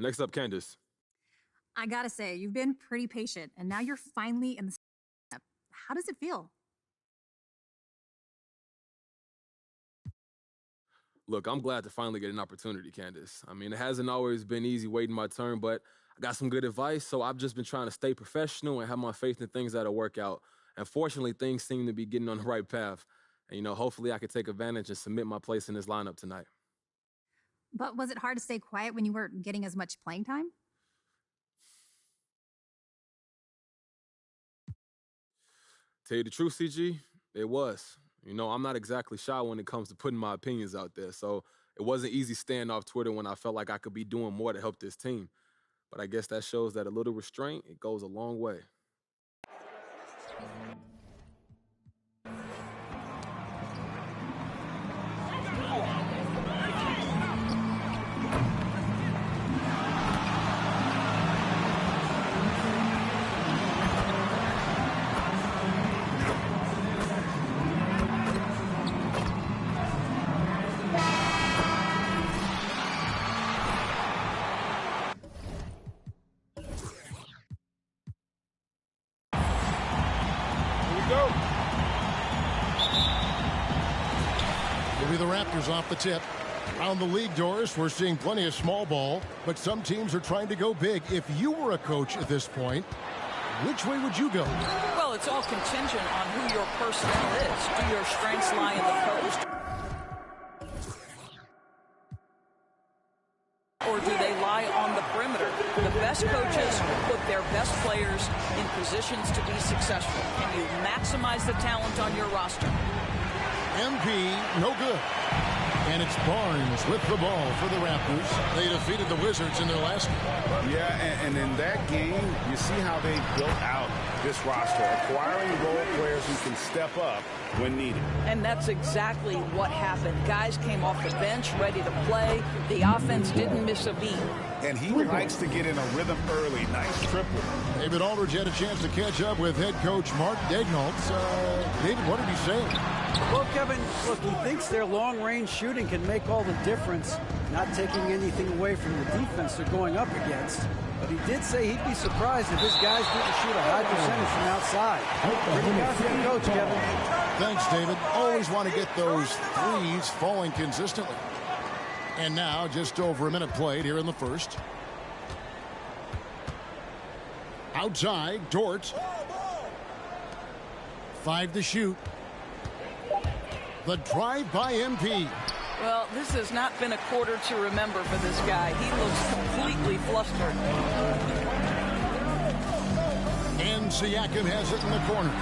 Next up, Candace. I gotta say, you've been pretty patient, and now you're finally in the step. How does it feel? Look, I'm glad to finally get an opportunity, Candace. I mean, it hasn't always been easy waiting my turn, but I got some good advice, so I've just been trying to stay professional and have my faith in things that'll work out. And fortunately, things seem to be getting on the right path. And, hopefully I can take advantage and submit my place in this lineup tonight. But was it hard to stay quiet when you weren't getting as much playing time? Tell you the truth, CG, it was. I'm not exactly shy when it comes to putting my opinions out there, so it wasn't easy staying off Twitter when I felt like I could be doing more to help this team. But I guess that shows that a little restraint, it goes a long way. The Raptors off the tip. Around the league, Doris, we're seeing plenty of small ball, but some teams are trying to go big. If you were a coach at this point, which way would you go? Well, it's all contingent on who your personnel is. Do your strengths lie in the post? Or do they lie on the perimeter? The best coaches put their best players in positions to be successful. Can you maximize the talent on your roster? MP, no good. And it's Barnes with the ball for the Raptors. They defeated the Wizards in their last game. Yeah, and in that game, you see how they built out this roster, acquiring role players who can step up when needed. And that's exactly what happened. Guys came off the bench ready to play. The offense didn't miss a beat. And he likes to get in a rhythm early. Nice triple. David Aldridge had a chance to catch up with head coach Mark Daignault. David, what did he say? Well, Kevin, look, he thinks their long-range shooting can make all the difference, not taking anything away from the defense they're going up against. But he did say he'd be surprised if his guys didn't shoot a high percentage from outside. Pretty confident coach, Kevin. Thanks, David. Always want to get those threes falling consistently. And now, just over a minute played here in the first. Outside, Dort. 5 to shoot. The drive by MP. Well, this has not been a quarter to remember for this guy. He looks completely flustered. And Siakam has it in the corner.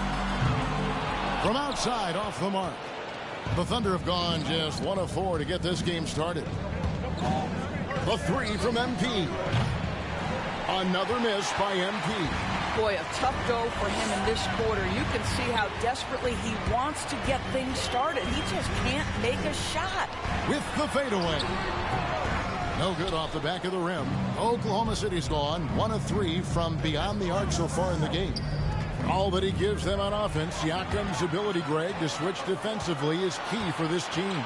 From outside, off the mark. The Thunder have gone just 1 of 4 to get this game started. The 3 from MP. Another miss by MP. Boy, a tough go for him in this quarter. You can see how desperately he wants to get things started. He just can't make a shot. With the fadeaway. No good off the back of the rim. Oklahoma City's gone 1 of 3 from beyond the arc so far in the game. All that he gives them on offense, Siakam's ability, Greg, to switch defensively is key for this team.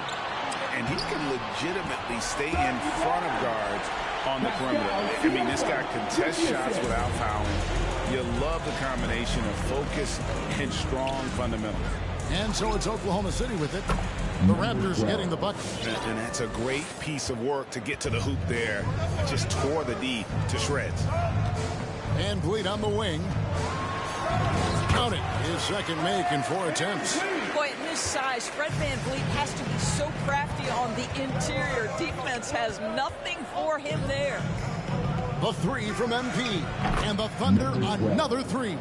And he can legitimately stay in front of guards on the perimeter. I mean, this guy contests shots without fouling. You love the combination of focus and strong fundamentals. And so it's Oklahoma City with it. The Raptors getting the bucket. And that's a great piece of work to get to the hoop there. Just tore the D to shreds. And Bleed on the wing. Counting his second make in 4 attempts. Boy, at his size, Fred VanVleet has to be so crafty on the interior. Defense has nothing for him there. The 3 from MP. And the Thunder, another 3.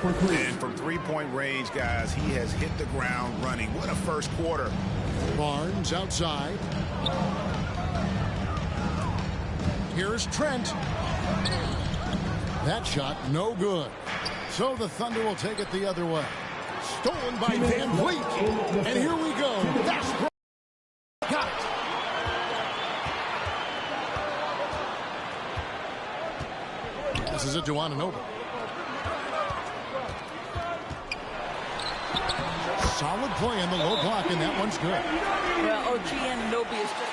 And from three-point range, guys, he has hit the ground running. What a first quarter. Barnes outside. Here's Trent. That shot, no good. So the Thunder will take it the other way. Stolen by VanVleet. And here we go. That's got it. This is it to Anunoby. Solid play in the low block, and that one's good. Well, OG Anunoby is just...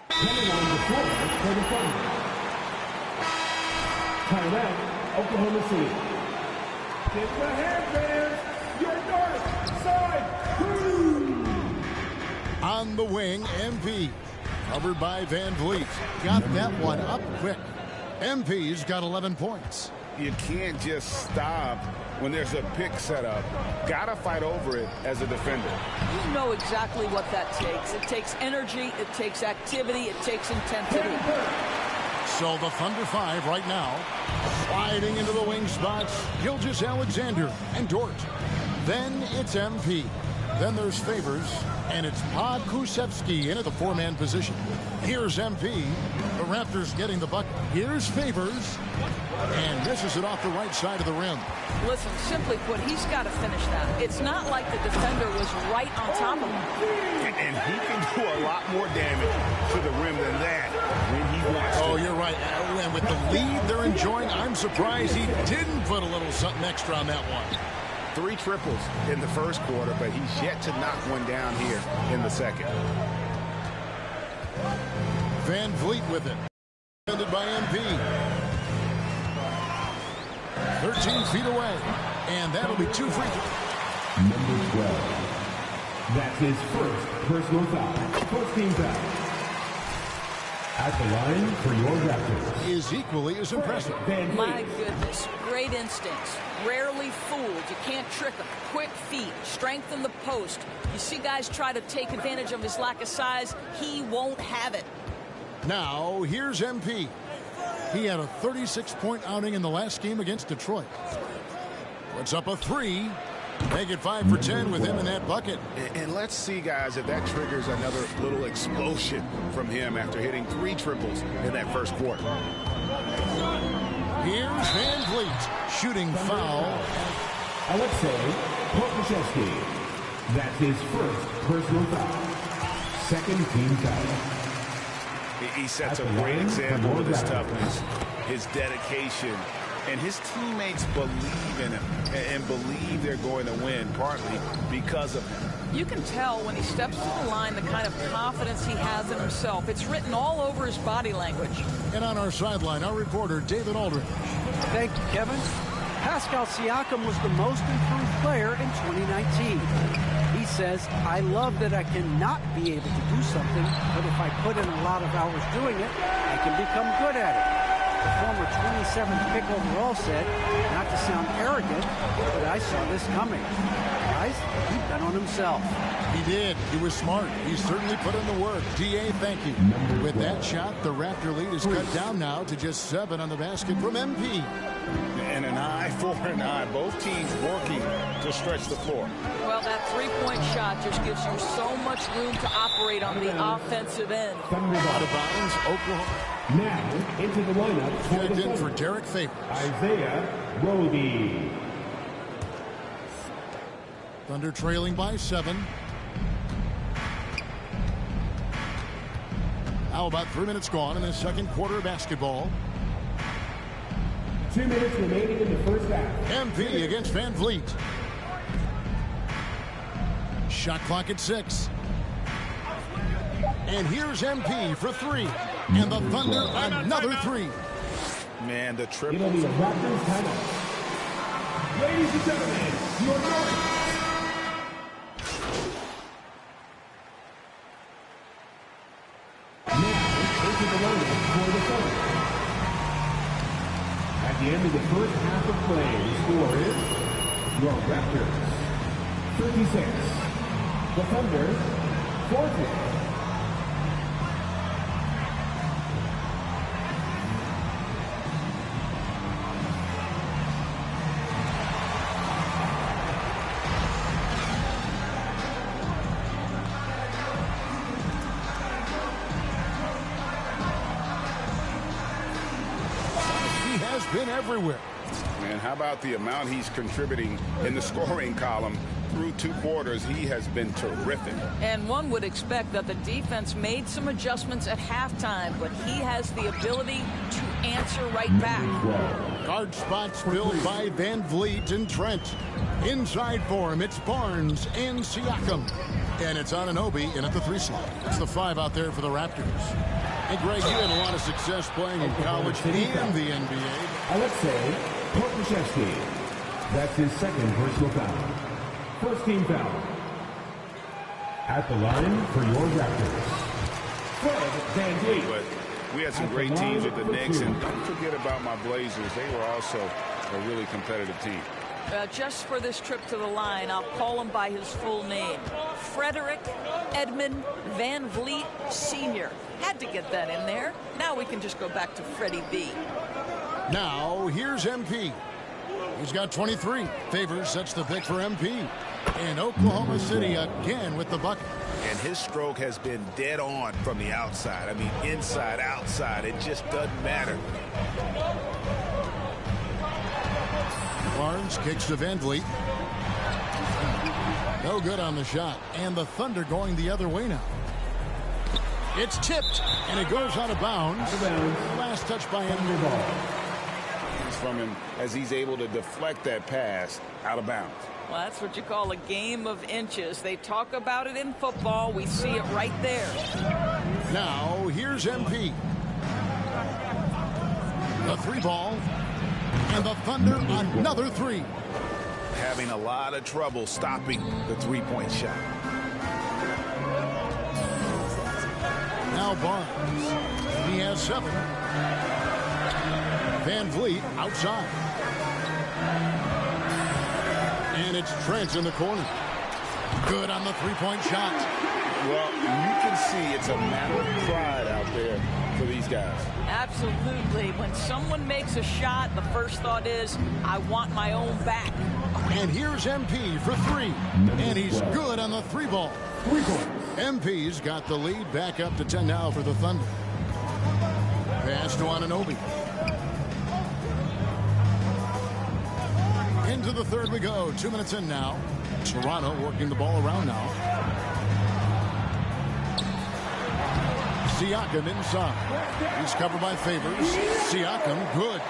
Coming on the floor for the Thunder. Timeout, Oklahoma City. Get the hand, fans. Your north side crew. On the wing, MP. Covered by Van Vliet. Got that one up quick. MP's got 11 points. You can't just stop when there's a pick set up. Gotta fight over it as a defender. You know exactly what that takes. It takes energy, it takes activity, it takes intensity. So the Thunder 5 right now. Sliding into the wing spots, Gilgeous Alexander and Dort. Then it's MP. Then there's Favors, and it's Pod Kusevsky into the four-man position. Here's MP. The Raptors getting the bucket. Here's Favors, and misses it off the right side of the rim. Listen, simply put, he's got to finish that. It's not like the defender was right on top of him. And he can do a lot more damage to the rim than that when he wants to. Oh, you're right. And with the lead they're enjoying, I'm surprised he didn't put a little something extra on that one. 3 triples in the first quarter, but he's yet to knock one down here in the second. Van Vliet with it. Defended by MP. 13 feet away. And that'll be 2 free throws. Number 12. That's his first personal foul. First team foul. At the line for your Raptors. Is equally as impressive. My goodness, great instincts. Rarely fooled. You can't trick him. Quick feet, strength in the post. You see guys try to take advantage of his lack of size. He won't have it. Now, here's MP. He had a 36-point outing in the last game against Detroit. Puts up a 3. Make it 5 for 10 with him in that bucket. And let's see, guys, if that triggers another little explosion from him after hitting 3 triples in that first quarter. Here's Van Vliet shooting foul. Alexei Pokusevsky. That's his first personal foul. Second team foul. He sets a great example with his toughness, his dedication, and his teammates believe in him and believe they're going to win, partly because of him. You can tell when he steps to the line the kind of confidence he has in himself. It's written all over his body language. And on our sideline, our reporter, David Aldridge. Thank you, Kevin. Pascal Siakam was the most improved player in 2019. He says, I love that I cannot be able to do something, but if I put in a lot of hours doing it, I can become good at it. The former 27th pick overall said, not to sound arrogant, but I saw this coming. Guys, he bet on himself. He did. He was smart. He certainly put in the work. DA, thank you. With that shot, the Raptor lead is cut down now to just 7 on the basket from MP. And an eye for an eye. Both teams working to stretch the floor. Well, that three-point shot just gives you so much room to operate on the offensive end. Out of bounds, Oklahoma. Now into the lineup. Checked in for Derek Favors. Isaiah Roby. Thunder trailing by 7. Now about 3 minutes gone in the second quarter of basketball. 2 minutes remaining in the first half. MP against Van Vliet. Shot clock at 6. And here's MP for 3. And the Thunder another 3. Man, the It'll triple. be a Raptors timeout. Ladies and gentlemen, your North. Now into the lineup for the Thunder. At the end of the first half of play, the score is your Raptors 36, the Thunder 40. Been everywhere. Man, how about the amount he's contributing in the scoring column through 2 quarters, he has been terrific. And one would expect that the defense made some adjustments at halftime, but he has the ability to answer right back. Guard spots filled by Van Vliet and Trent. Inside for him, it's Barnes and Siakam. And it's Anunoby in at the 3 slot. That's the 5 out there for the Raptors. Hey, Greg, you had a lot of success playing in college and the NBA. Alexei Pokusevski. That's his second personal foul. First team foul. At the line for your Raptors, Fred VanVleet. But we had some great teams with the Knicks, and don't forget about my Blazers. They were also a really competitive team. Just for this trip to the line, I'll call him by his full name. Frederick Edmund Van Vliet Sr. Had to get that in there. Now we can just go back to Freddie B. Now, here's MP. He's got 23. Favors sets the pick for MP. And Oklahoma City again with the bucket. And his stroke has been dead on from the outside. I mean, inside, outside. It just doesn't matter. Barnes kicks to Van Vliet. No good on the shot. And the Thunder going the other way now. It's tipped, and it goes out of bounds. Last touch by Thunder. From him as he's able to deflect that pass out of bounds. Well, that's what you call a game of inches. They talk about it in football. We see it right there. Now, here's MP. The 3 ball. And the Thunder, another 3. Having a lot of trouble stopping the 3-point shot. Now Barnes. He has 7. Van Vliet outside. And it's Trent in the corner. Good on the 3-point shot. Well, you can see it's a matter of pride out there for these guys. Absolutely. When someone makes a shot, the first thought is, I want my own back. And here's MP for 3. And he's good on the 3 ball. 3 points. MP's got the lead back up to 10 now for the Thunder. Pass to Anunoby. Into the third we go. 2 minutes in now. Toronto working the ball around now. Siakam inside. He's covered by Favors. Siakam good.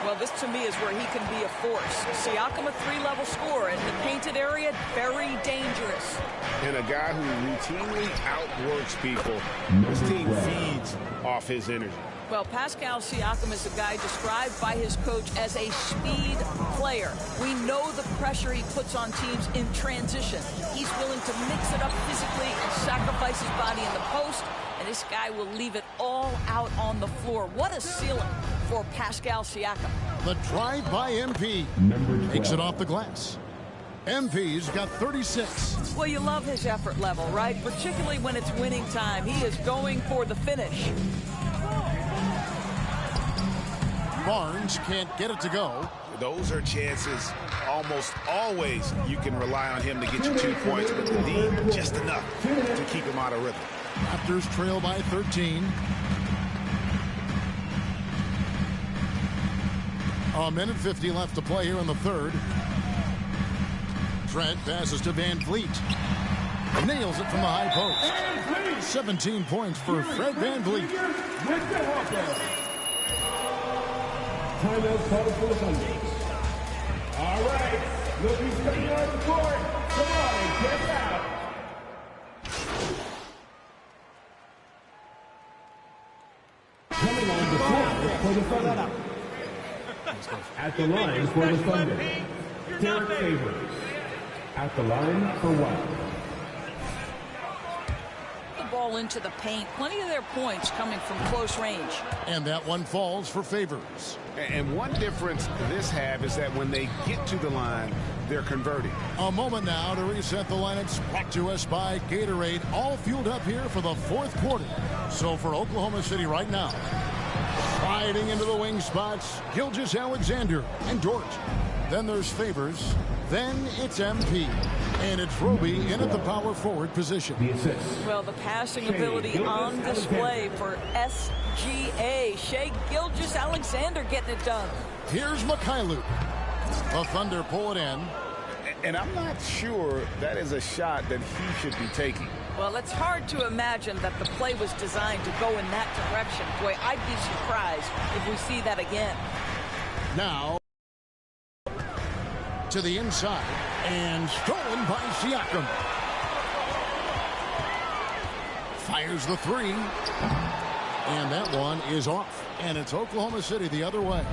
Well, this to me is where he can be a force. Siakam, a 3-level scorer in the painted area, very dangerous. And a guy who routinely outworks people. This team feeds off his energy. Well, Pascal Siakam is a guy described by his coach as a speed player. We know the pressure he puts on teams in transition. He's willing to mix it up physically and sacrifice his body in the post, and this guy will leave it all out on the floor. What a ceiling for Pascal Siakam. The drive by MP. Takes it off the glass. MP's got 36. Well, you love his effort level, right? Particularly when it's winning time. He is going for the finish. Barnes can't get it to go. Those are chances almost always you can rely on him to get you 2 points, but you need just enough to keep him out of rhythm. Raptors trail by 13. A minute 50 left to play here in the third. Trent passes to Van Vliet. Nails it from the high post. 17 points for Fred Van Vliet. Timeout called for the Thunder. All right, look who's coming on the court. Come on, get out. Coming on the court for the Thunder. At the line for the Thunder, Derek Favors. At the line for White. Ball into the paint. Plenty of their points coming from close range. And that one falls for Favors. And one difference this have is that when they get to the line, they're converting. A moment now to reset the lineups. Brought to us by Gatorade. All fueled up here for the fourth quarter. So for Oklahoma City right now, sliding into the wing spots, Gilgeous-Alexander and Dort. Then there's Favors. Then it's MP. And it's Roby in at the power forward position. The assist. Well, the passing ability on display for SGA. Shai Gilgeous-Alexander getting it done. Here's Mycaeer. The Thunder pull it in. And I'm not sure that is a shot that he should be taking. Well, it's hard to imagine that the play was designed to go in that direction. Boy, I'd be surprised if we see that again. Now to the inside and stolen by Siakam. Fires the three. And that one is off. And it's Oklahoma City the other way.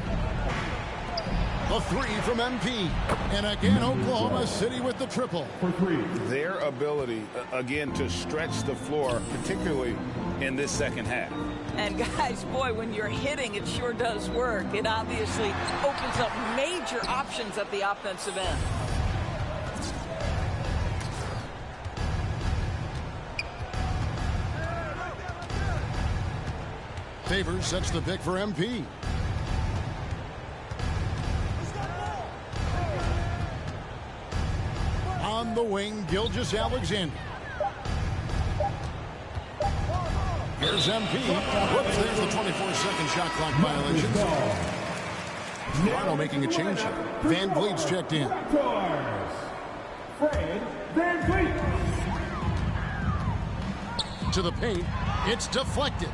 The three from MP. And again, Oklahoma City with the triple. For three. Their ability, again, to stretch the floor, particularly in this second half. And guys, boy, when you're hitting, it sure does work. It obviously opens up major options at the offensive end. Favors sets the pick for MP. On the wing, Gilgeous-Alexander. Here's MP. Whoops, there's the 24-second shot clock violation. Toronto making a change here. Van Vliet's checked in. Fred Van Vliet. To the paint. It's deflected.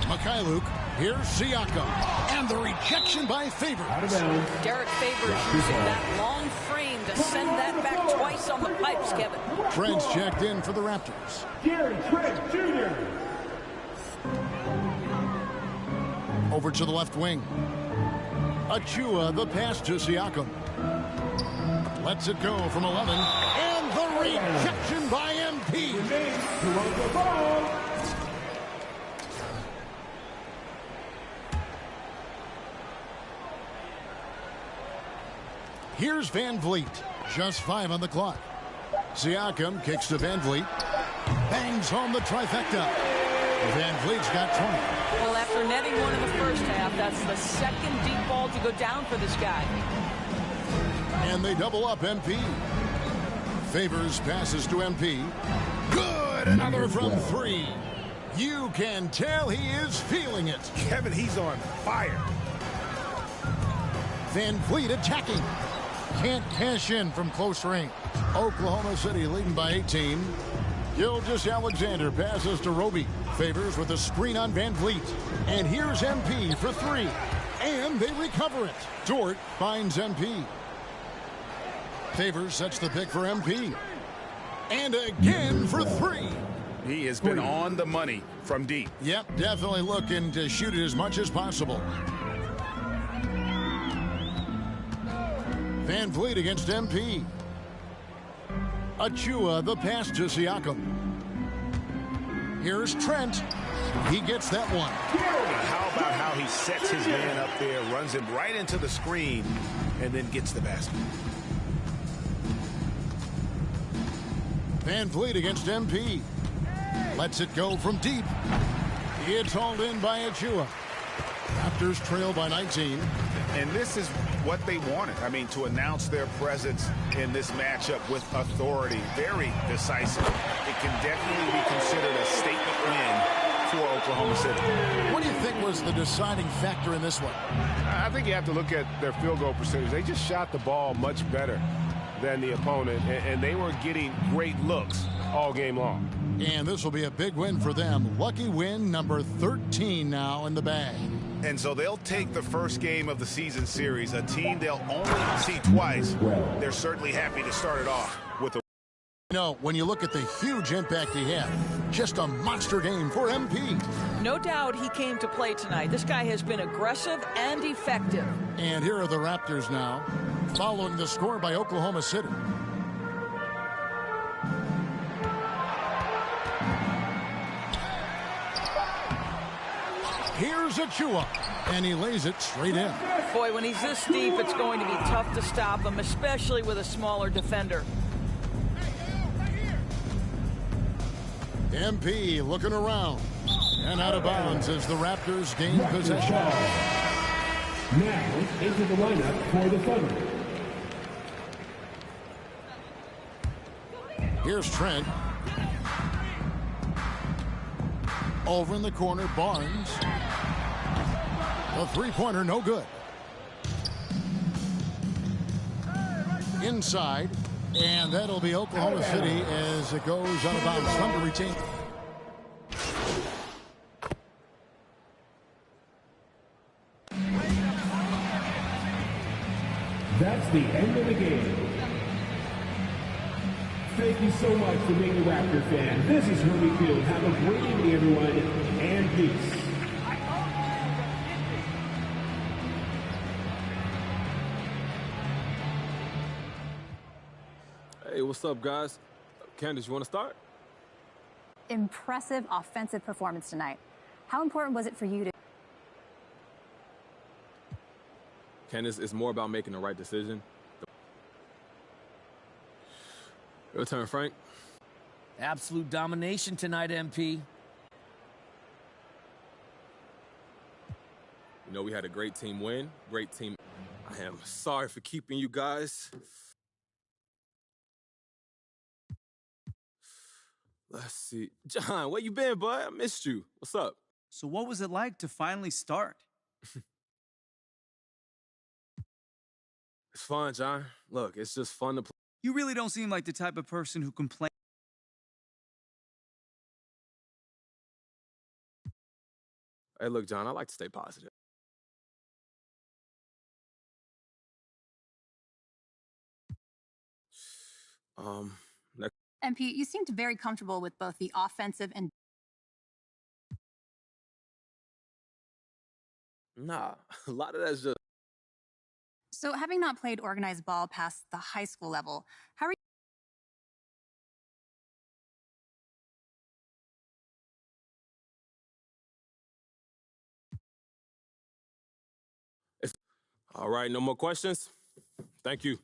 Mycaeer. Here's Siakam. And the rejection by Favors. Out of bounds. Derek Favors using that long frame to send that back twice on the pipes, Kevin. Trent's checked in for the Raptors. Gary Trent Jr. Over to the left wing. Achua, the pass to Siakam. Lets it go from 11. And the rejection by MP. Toronto ball. Here's Van Vliet. Just 5 on the clock. Siakam kicks to Van Vliet. Bangs home the trifecta. Van Vliet's got 20. Well, after netting one in the first half, that's the second deep ball to go down for this guy. And they double up MP. Favors passes to MP. Good! Another from 3. You can tell he is feeling it. Kevin, he's on fire. Van Vliet attacking. Can't cash in from close range. Oklahoma City leading by 18. Gilgeous-Alexander passes to Roby. Favors with a screen on Van Vliet. And here's MP for 3. And they recover it. Dort finds MP. Favors sets the pick for MP. And again for 3. He has been on the money from deep. Yep, definitely looking to shoot it as much as possible. Van Vliet against MP. Achua, the pass to Siakam. Here's Trent. He gets that one. How about how he sets his man up there, runs him right into the screen, and then gets the basket. Van Vliet against MP. Lets it go from deep. It's hauled in by Achua. Raptors trail by 19. And this is what they wanted. I mean, to announce their presence in this matchup with authority, very decisive. It can definitely be considered a statement win for Oklahoma City. What do you think was the deciding factor in this one? I think you have to look at their field goal percentage. They just shot the ball much better than the opponent, and they were getting great looks all game long. And this will be a big win for them. Lucky win number 13 now in the bag. And so they'll take the first game of the season series, a team they'll only see twice. They're certainly happy to start it off with a. You know, when you look at the huge impact he had, just a monster game for MP. No doubt he came to play tonight. This guy has been aggressive and effective. And here are the Raptors now, following the score by Oklahoma City. Here's Achua, and he lays it straight in. Boy, when he's this deep, it's going to be tough to stop him, especially with a smaller defender. MP looking around, and out of bounds as the Raptors gain possession. Now into the lineup for the Thunder. Here's Trent. Over in the corner, Barnes. The three-pointer, no good. Inside, And that'll be Oklahoma City as it goes out of bounds. Thunder retain. That's the end of the game. Thank you so much for being a Raptor fan. This is Herbie Field. Have a great evening, everyone, and peace. Hey, what's up, guys? Candace, you want to start? Impressive offensive performance tonight. How important was it for you to... Candace, it's more about making the right decision. Your turn, Frank. Absolute domination tonight, MP. You know, we had a great team win, great team. I am sorry for keeping you guys. Let's see. John, where you been, bud? I missed you. What's up? So what was it like to finally start? It's fun, John. Look, it's just fun to play. You really don't seem like the type of person who complains. Hey, look, John, I like to stay positive. Next. MP, you seemed very comfortable with both the offensive and... Nah, a lot of that's just... So having not played organized ball past the high school level, how are you... All right, no more questions? Thank you.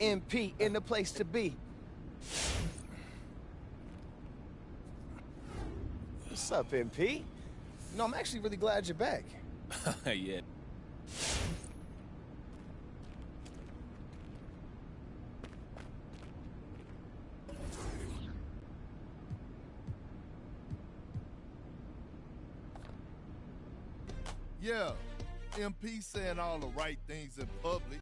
MP in the place to be. What's up, MP? No, I'm actually really glad you're back. Yeah. Yeah, MP saying all the right things in public.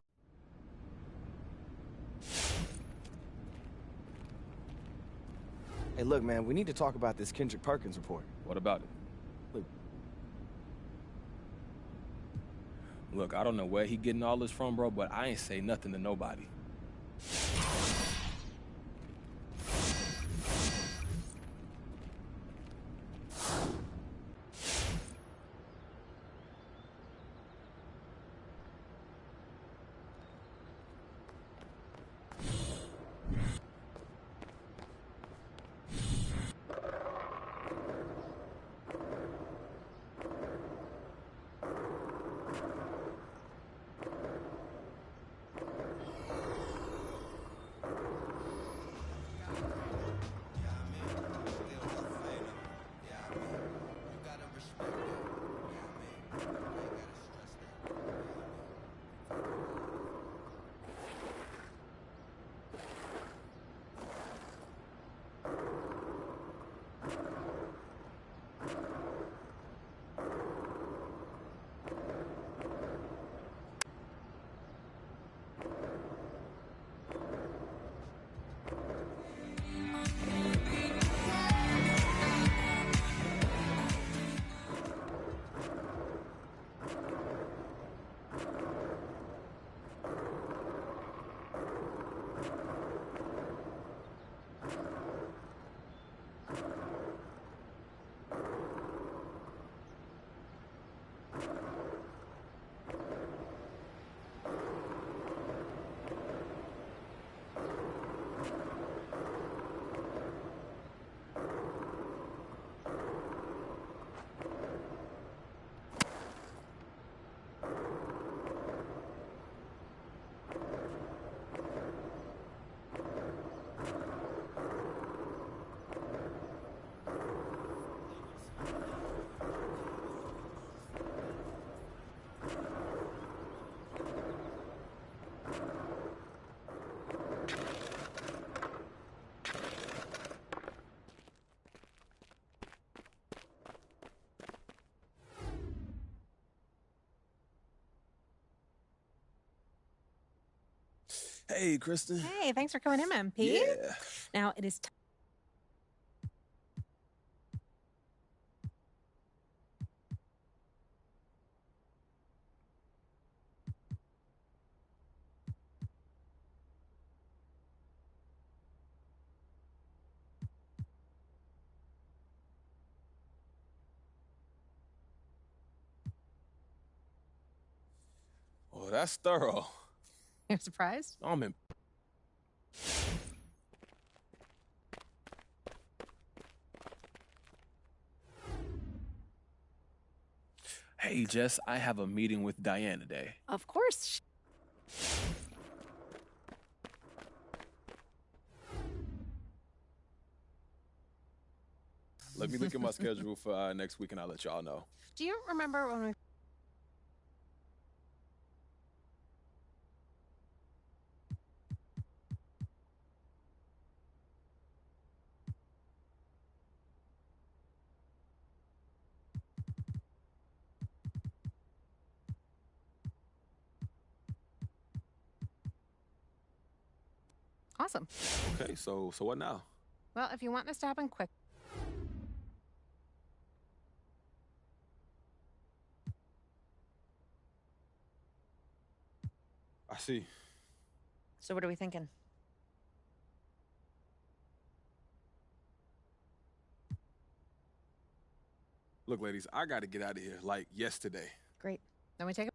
Hey, look, man, we need to talk about this Kendrick Perkins report. What about it? Look, I don't know where he getting all this from, bro, but I ain't say nothing to nobody. Hey, Kristen. Hey, thanks for coming in, MP. Yeah. Now, it is Oh, that's thorough. You're surprised? I'm in. Hey, Jess, I have a meeting with Diane today. Of course. Let me look at my schedule for next week, and I'll let y'all know. Do you remember when we... Awesome. Okay, so what now? Well, if you want this to happen quick... I see. So what are we thinking? Look, ladies, I got to get out of here, like, yesterday. Great. Then we take it.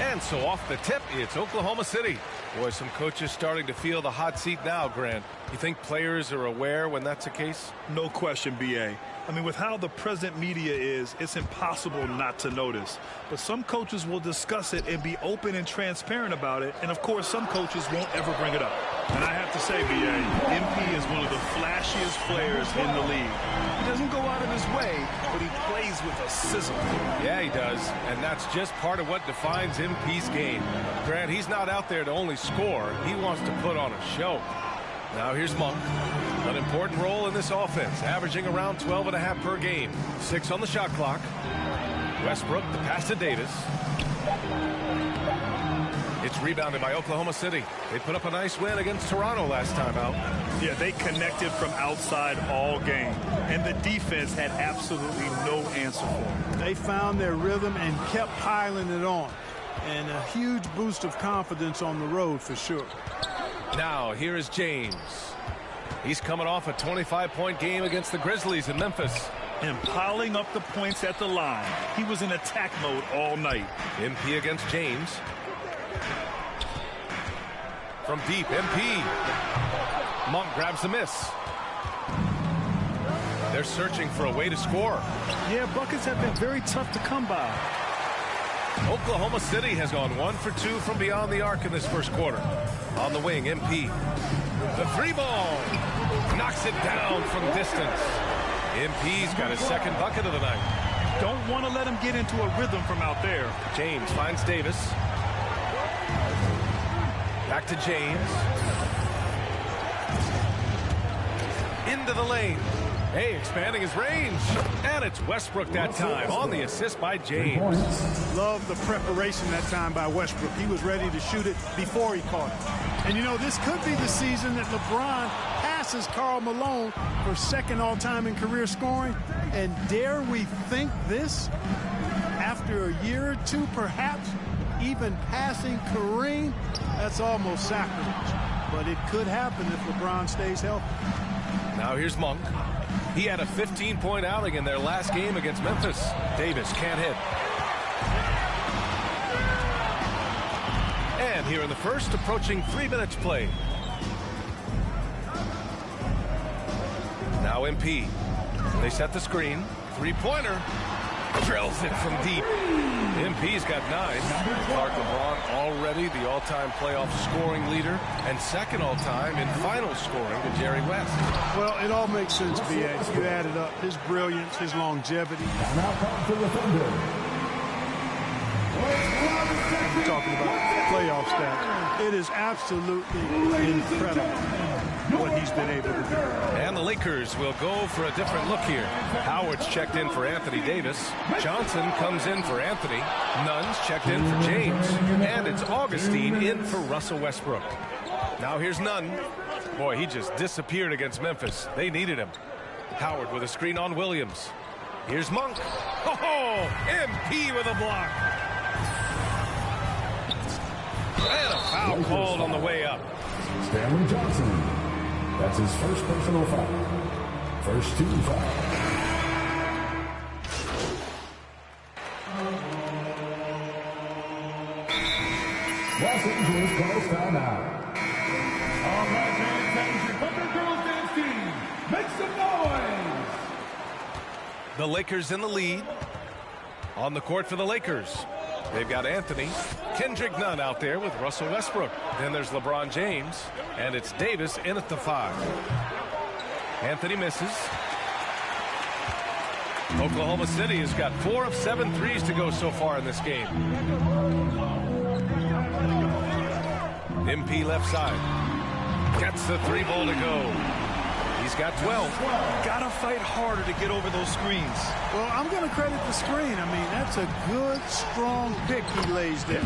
And so off the tip, it's Oklahoma City. Boy, some coaches starting to feel the hot seat now, Grant. You think players are aware when that's the case? No question, B.A. I mean, with how the present media is, it's impossible not to notice. But some coaches will discuss it and be open and transparent about it. And, of course, some coaches won't ever bring it up. And I have to say, B.A., MP is one of the flashiest players in the league. He doesn't go out of his way, but he plays with a sizzle. Yeah, he does. And that's just part of what defines MP's game. Grant, he's not out there to only score. He wants to put on a show. Now here's Monk. An important role in this offense, averaging around 12.5 per game. 6 on the shot clock. Westbrook, the pass to Davis. It's rebounded by Oklahoma City. They put up a nice win against Toronto last time out. Yeah, they connected from outside all game. And the defense had absolutely no answer for them. They found their rhythm and kept piling it on. And a huge boost of confidence on the road for sure. Now, here is James. He's coming off a 25-point game against the Grizzlies in Memphis. And piling up the points at the line. He was in attack mode all night. MP against James. From deep, MP. Monk grabs the miss. They're searching for a way to score. Yeah, buckets have been very tough to come by. Oklahoma City has gone 1 for 2 from beyond the arc in this first quarter. On the wing, MP. The three ball. Knocks it down from distance. MP's got his second bucket of the night. Don't want to let him get into a rhythm from out there. James finds Davis. Back to James. Into the lane. Hey, expanding his range. And it's Westbrook that time on the assist by James. Love the preparation that time by Westbrook. He was ready to shoot it before he caught it. And, you know, this could be the season that LeBron passes Karl Malone for second all-time in career scoring. And dare we think this? After a year or two, perhaps, even passing Kareem, that's almost sacrilege. But it could happen if LeBron stays healthy. Now here's Monk. He had a 15-point outing in their last game against Memphis. Davis can't hit. And here in the first, approaching 3 minutes played. Now MP. They set the screen. Three-pointer. Drills it from deep. MP's got 9. Clark LeBron already the all-time playoff scoring leader and second all-time in final scoring to Jerry West. Well, it all makes sense, B.A. You add it up. His brilliance, his longevity. Talking about playoff stats. It is absolutely incredible what he's been able to do. And the Lakers will go for a different look here. Howard's checked in for Anthony Davis. Johnson comes in for Anthony. Nunn's checked in for James. And it's Augustine in for Russell Westbrook. Now here's Nunn. Boy, he just disappeared against Memphis. They needed him. Howard with a screen on Williams. Here's Monk. Oh, MP with a block. And a foul called on the way up. Stanley Johnson. That's his first personal foul. First 2 fouls. Los Angeles calls timeout. All right, man, that is your Thunder Girls Dance Team. Make some noise! The Lakers in the lead. On the court for the Lakers. They've got Anthony. Kendrick Nunn out there with Russell Westbrook. Then there's LeBron James. And it's Davis in at the 5. Anthony misses. Oklahoma City has got 4 of 7 threes to go so far in this game. MP left side. Gets the 3-ball to go. He's got 12. Gotta fight harder to get over those screens. Well, I'm going to credit the screen. I mean, that's a good, strong pick he lays there.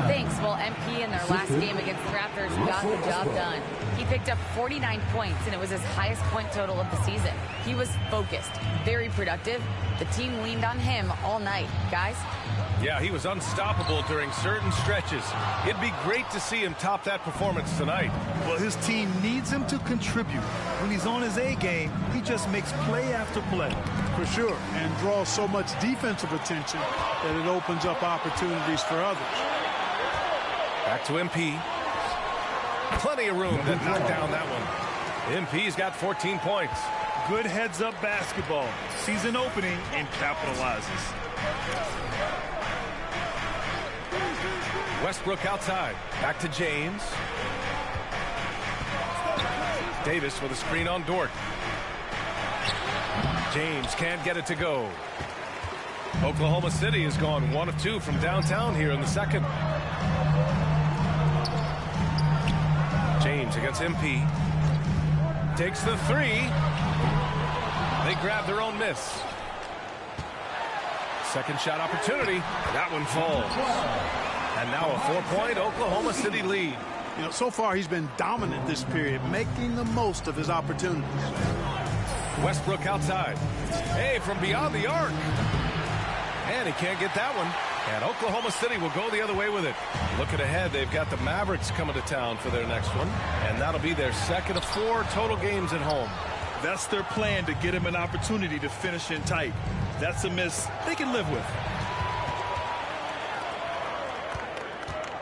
Thanks. Well, MP in their last game against the Raptors got the job done. He picked up 49 points, and it was his highest point total of the season. He was focused, very productive. The team leaned on him all night. Guys? Yeah, he was unstoppable during certain stretches. It'd be great to see him top that performance tonight. Well, his team needs him to contribute. When he's on his A game, he just makes play after play. For sure, and draws so much defensive attention that it opens up opportunities for others. Back to MP. Plenty of room to knock down that one. MP's got 14 points. Good heads-up basketball. Season opening and capitalizes. Westbrook outside. Back to James. Davis with a screen on Dort. James can't get it to go. Oklahoma City has gone 1 of 2 from downtown here in the second. James against MP. Takes the 3. They grab their own miss. Second shot opportunity. That one falls. And now a 4-point Oklahoma City lead. You know, so far he's been dominant this period, making the most of his opportunities. Westbrook outside. Hey, from beyond the arc. And he can't get that one. And Oklahoma City will go the other way with it. Looking ahead, they've got the Mavericks coming to town for their next one. And that'll be their second of 4 total games at home. That's their plan, to get him an opportunity to finish in tight. That's a miss they can live with.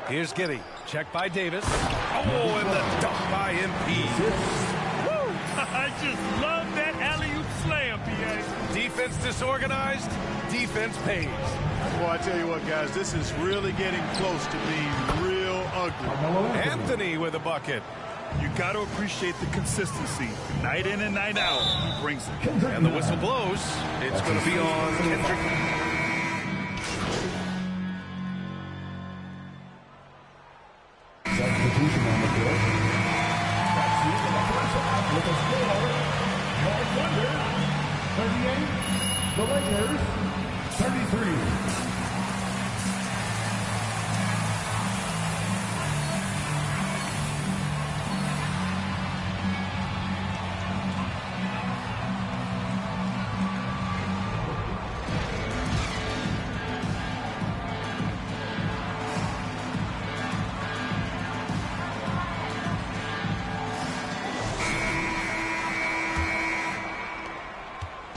Here's Giddey. Check by Davis. Oh, and the dunk by MP. Woo! I just love that alley-oop slam, P.A. Defense disorganized, defense pays. Well, I tell you what, guys, this is really getting close to being real ugly. Anthony with a bucket. You got to appreciate the consistency. Night in and night out, he brings it. And the whistle blows. It's going to be on Kendrick. Substitution on the court. That's the end of the first half with a score. No Thunder, 38. The Lakers, 33.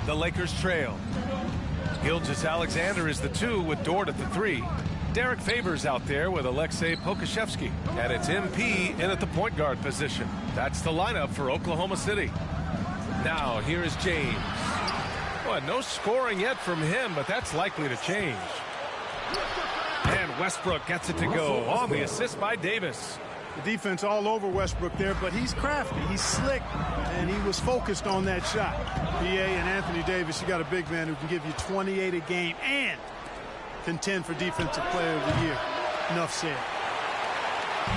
The Lakers trail. Gilgeous-Alexander is the 2 with Dort at the 3. Derek Favors out there with Alexei Pokashevsky. And it's MP in at the point guard position. That's the lineup for Oklahoma City. Now, here is James. Well, no scoring yet from him, but that's likely to change. And Westbrook gets it to go on the assist by Davis. The defense all over Westbrook there, but he's crafty, he's slick, and he was focused on that shot. B.A. and Anthony Davis, you got a big man who can give you 28 a game and contend for Defensive Player of the Year. Enough said.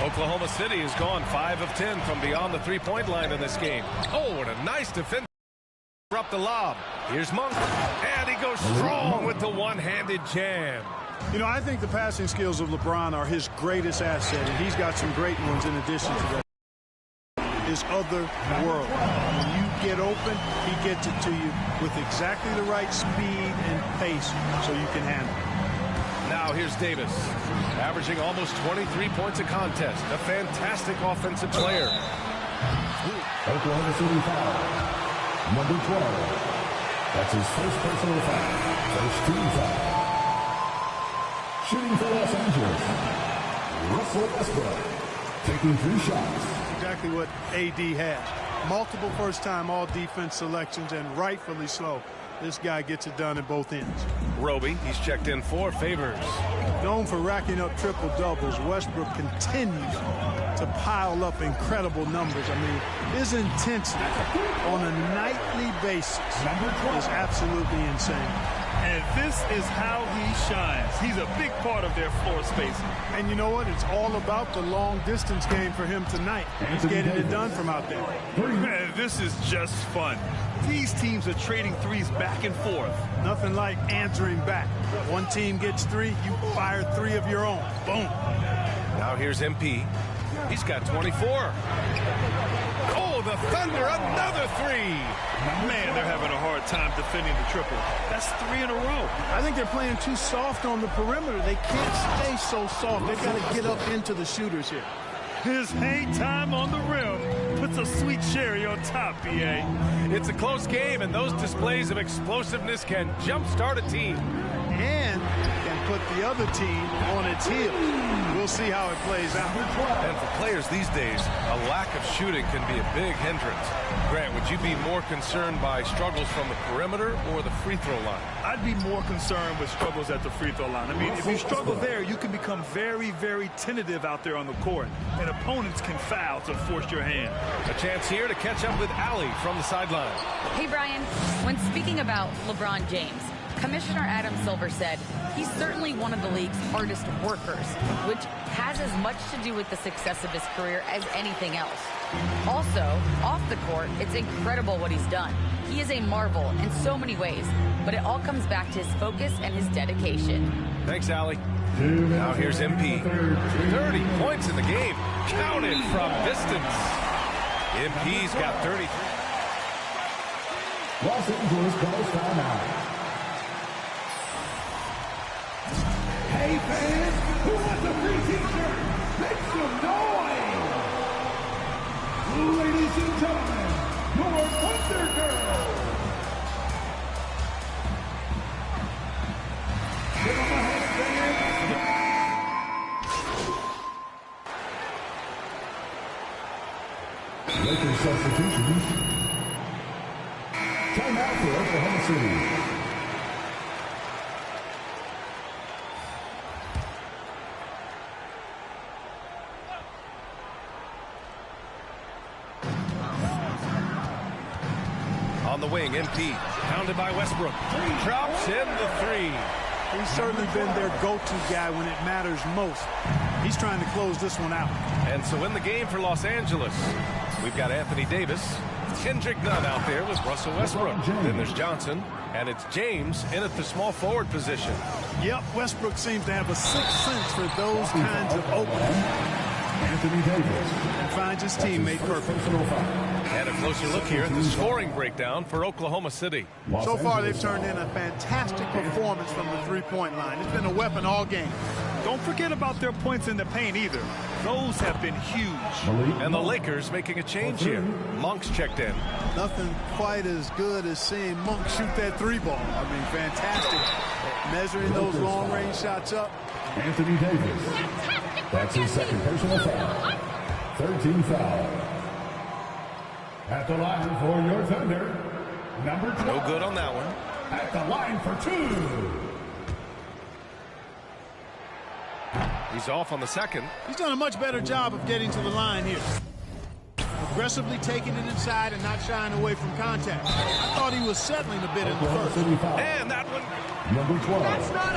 Oklahoma City has gone 5 of 10 from beyond the three-point line in this game. Oh, what a nice defense. Up the lob. Here's Monk, and he goes strong with the one-handed jam. You know, I think the passing skills of LeBron are his greatest asset, and he's got some great ones in addition to that. His other world. When you get open, he gets it to you with exactly the right speed and pace so you can handle it. Now here's Davis, averaging almost 23 points a contest. A fantastic offensive player. Oklahoma City foul. Number 12. That's his first personal foul. First team foul. Shooting for Los Angeles, Russell Westbrook, taking 3 shots. Exactly what AD had. Multiple first-time all-defense selections, and rightfully so. This guy gets it done at both ends. Roby, he's checked in for Favors. Known for racking up triple-doubles, Westbrook continues to pile up incredible numbers. I mean, his intensity on a nightly basis is absolutely insane. And this is how he shines. He's a big part of their floor spacing. And you know what? It's all about the long-distance game for him tonight. He's getting it done from out there. Man, this is just fun. These teams are trading threes back and forth. Nothing like answering back. One team gets 3, you fire 3 of your own. Boom. Now here's MP. He's got 24. Oh, the Thunder, another 3. Man, they're having a hard time defending the triple. That's 3 in a row. I think they're playing too soft on the perimeter. They can't stay so soft. They've got to get up into the shooters here. His hang time on the rim puts a sweet cherry on top, B.A. It's a close game, and those displays of explosiveness can jumpstart a team. And can put the other team on its heels. We'll see how it plays out. And for players these days, a lack of shooting can be a big hindrance. Grant, would you be more concerned by struggles from the perimeter or the free throw line? I'd be more concerned with struggles at the free throw line. I mean, if you struggle there, you can become very, very tentative out there on the court, and opponents can foul to force your hand. A chance here to catch up with Allie from the sideline. Hey, Brian, when speaking about LeBron James, Commissioner Adam Silver said he's certainly one of the league's hardest workers, which has as much to do with the success of his career as anything else. Also, off the court, it's incredible what he's done. He is a marvel in so many ways, but it all comes back to his focus and his dedication. Thanks, Allie. Now here's MP. 30 points in the game, counted from distance. MP's got 33. Los Angeles calls timeout. Hey fans, who wants a free t-shirt? Make some noise! Ladies and gentlemen, your Thunder Girls! Give them a headband! Lakers substitutions. Timeout for Oklahoma City. On the wing, MP, pounded by Westbrook. Drops in the 3. He's certainly been their go-to guy when it matters most. He's trying to close this one out. And so in the game for Los Angeles, we've got Anthony Davis, Kendrick Nunn out there with Russell Westbrook. Then there's Johnson, and it's James in at the small forward position. Yep, Westbrook seems to have a sixth sense for those kinds of openings. Anthony Davis. And finds his teammate perfect. And a closer look here at the scoring breakdown for Oklahoma City. So far, they've turned in a fantastic performance from the three-point line. It's been a weapon all game. Don't forget about their points in the paint either. Those have been huge. And the Lakers making a change here. Monk's checked in. Nothing quite as good as seeing Monk shoot that three ball. I mean, fantastic. Measuring those long-range shots up. Anthony Davis. That's his second personal foul. 13 foul. At the line for your Thunder, number 12. No good on that one. At the line for 2. He's off on the second. He's done a much better job of getting to the line here. Aggressively taking it inside and not shying away from contact. I thought he was settling a bit in the first. And that one. Number 12.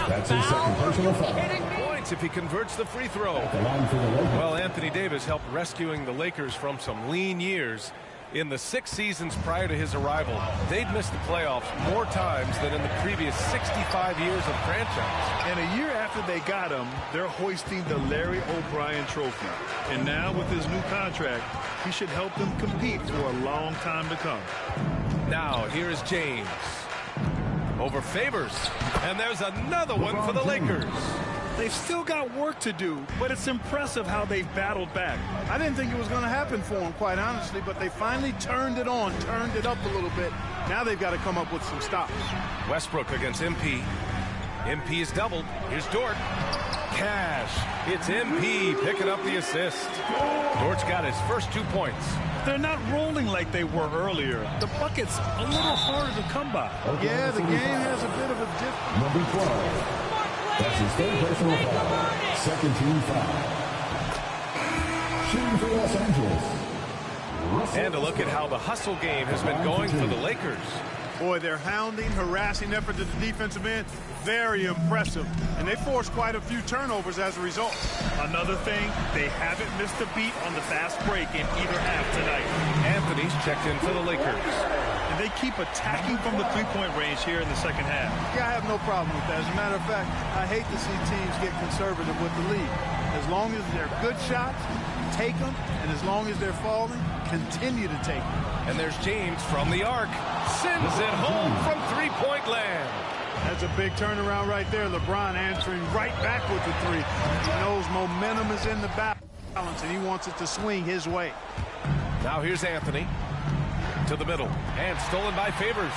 That's his second personal foul. Points if he converts the free throw. At the line for the Lakers. Well, Anthony Davis helped rescuing the Lakers from some lean years. In the 6 seasons prior to his arrival, they'd missed the playoffs more times than in the previous 65 years of franchise. And a year after they got him, they're hoisting the Larry O'Brien Trophy. And now with his new contract, he should help them compete for a long time to come. Now, here is James. Over Favors. And there's another one for the Lakers. They've still got work to do, but it's impressive how they've battled back. I didn't think it was going to happen for them, quite honestly, but they finally turned it on, turned it up a little bit. Now they've got to come up with some stops. Westbrook against MP. MP is doubled. Here's Dort. Cash. It's MP picking up the assist. Dort's got his first 2 points. They're not rolling like they were earlier. The bucket's a little harder to come by. Yeah, the game has a bit of a difference. Number 12. That's his third personal foul. Second team foul. Shooting for Los Angeles. And a look at how the hustle game has been going for the Lakers. Boy, their hounding, harassing effort to the defensive end, very impressive. And they forced quite a few turnovers as a result. Another thing, they haven't missed a beat on the fast break in either half tonight. Anthony's checked in for the Lakers. And they keep attacking from the three-point range here in the second half. Yeah, I have no problem with that. As a matter of fact, I hate to see teams get conservative with the lead. As long as they're good shots, take them. And as long as they're falling, continue to take them. And there's James from the arc. Sends it home from three-point land. That's a big turnaround right there. LeBron answering right back with the three. He knows momentum is in the balance, and he wants it to swing his way. Now here's Anthony. To the middle. And stolen by Favors.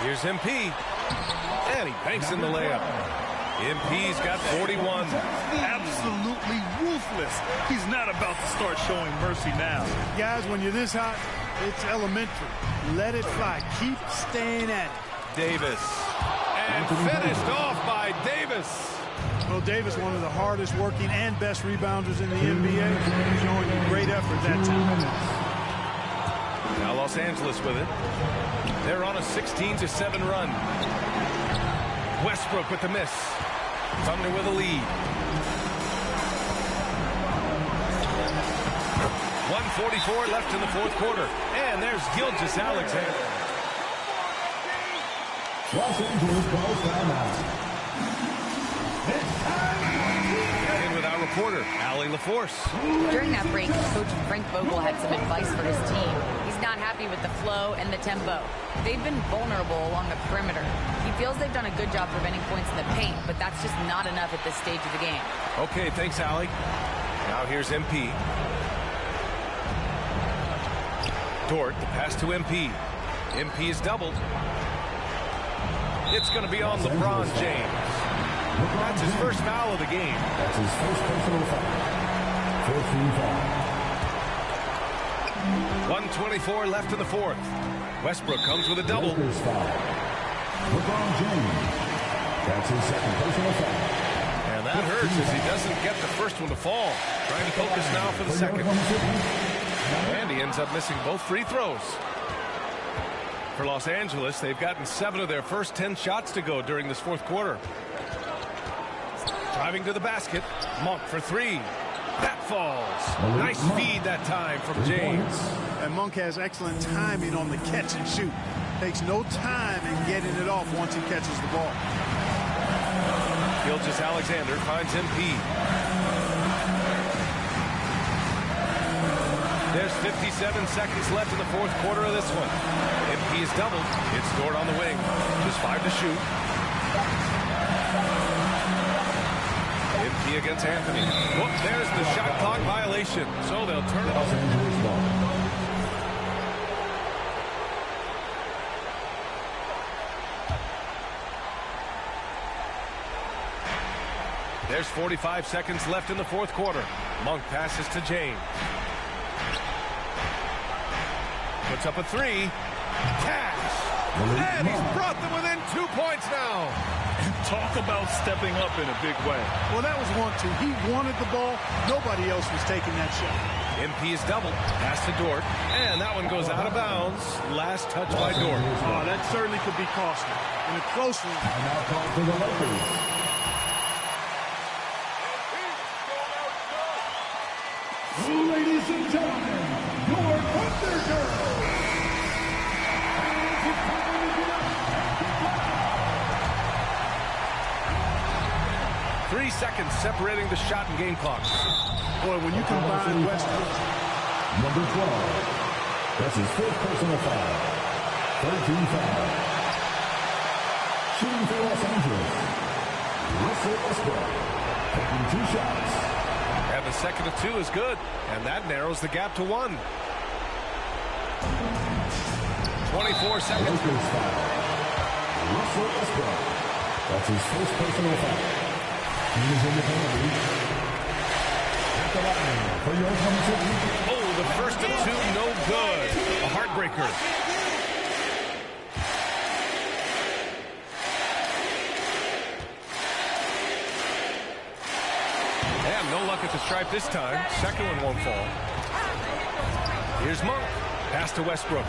Here's MP. And he banks in the layup. MP's got 41. Absolutely ruthless. He's not about to start showing mercy now. Guys, when you're this hot, it's elementary. Let it fly. Keep staying at it. Davis. And finished off by Davis. Well, Davis, one of the hardest working and best rebounders in the NBA, showing great effort that time. Now Los Angeles with it. They're on a 16-7 run. Westbrook with the miss. Thunder with a lead. 1:44 left in the fourth quarter. And there's Gilgeous-Alexander. Los Angeles calls timeout. In with our reporter, Allie LaForce. During that break, Coach Frank Vogel had some advice for his team. He's not happy with the flow and the tempo. They've been vulnerable along the perimeter. He feels they've done a good job preventing points in the paint, but that's just not enough at this stage of the game. Okay, thanks, Allie. Now here's MP. Dort, the pass to MP. MP is doubled. It's going to be on LeBron James. That's his first foul of the game. That's his first personal foul. 14 foul. 1:24 left in the fourth. Westbrook comes with a double. Lakers foul. LeBron James. That's his second personal foul. And that hurts as he doesn't get the first one to fall. Trying to focus now for the second. And he ends up missing both free throws. For Los Angeles, they've gotten 7 of their first 10 shots to go during this fourth quarter. Driving to the basket. Monk for 3. That falls. Nice feed that time from James. And Monk has excellent timing on the catch and shoot. Takes no time in getting it off once he catches the ball. Gilgeous-Alexander finds MP. There's 57 seconds left in the fourth quarter of this one. MP is doubled. It's Dort on the wing. Just 5 to shoot. MP against Anthony. Whoop, there's the shot clock violation. So they'll turn it over. There's 45 seconds left in the fourth quarter. Monk passes to James. Puts up a three. Cash. And he's brought them within 2 points now. And talk about stepping up in a big way. Well, that was 1-2. He wanted the ball. Nobody else was taking that shot. MP is doubled. Pass to Dort. And that one goes out of bounds. Last touch by Dort. Oh, that certainly could be costly. And a close one. And now call for the Lakers. Ladies and gentlemen, your Thunder Girls. 3 seconds separating the shot and game clocks. Boy, when you combine Westbrook. Number 12. That's his first personal foul. 13 foul. Shooting for Los Angeles. Russell Westbrook. Taking 2 shots. And the second of 2 is good. And that narrows the gap to 1. 24 seconds. Lakers foul. Russell Westbrook. That's his first personal foul. He is in the penalty. At the line for your offensive. Oh, the first of 2, no good. A heartbreaker. And no luck at the stripe this time. Second one won't fall. Here's Monk. Pass to Westbrook.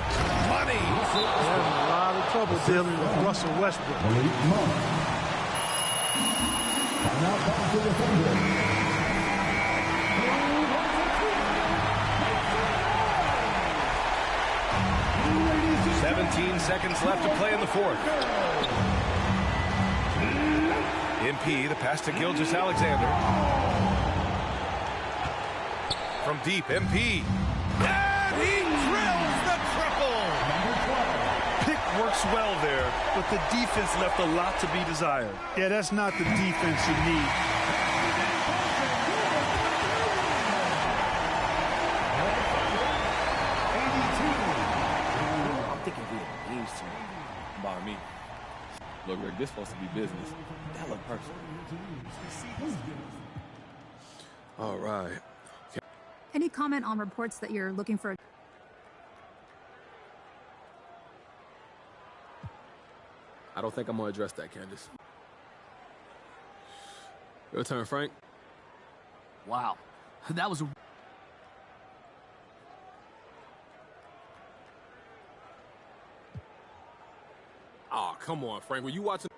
Money. Having a lot of trouble dealing with Russell Westbrook. Malik Monk. Now back to the Thunder. 17 seconds left to play in the fourth. MP, the pass to Gilgeous-Alexander. From deep, MP. And he drills the triple! Pick works well there, but the defense left a lot to be desired. Yeah, that's not the defense you need. I'm thinking we games tonight. By me. Look, Rick, this supposed to be business. That look personal. All right. Okay. Any comment on reports that you're looking for? I don't think I'm going to address that, Candace. Your turn, Frank. Wow. That was a... Oh, come on, Frank. Were you watching?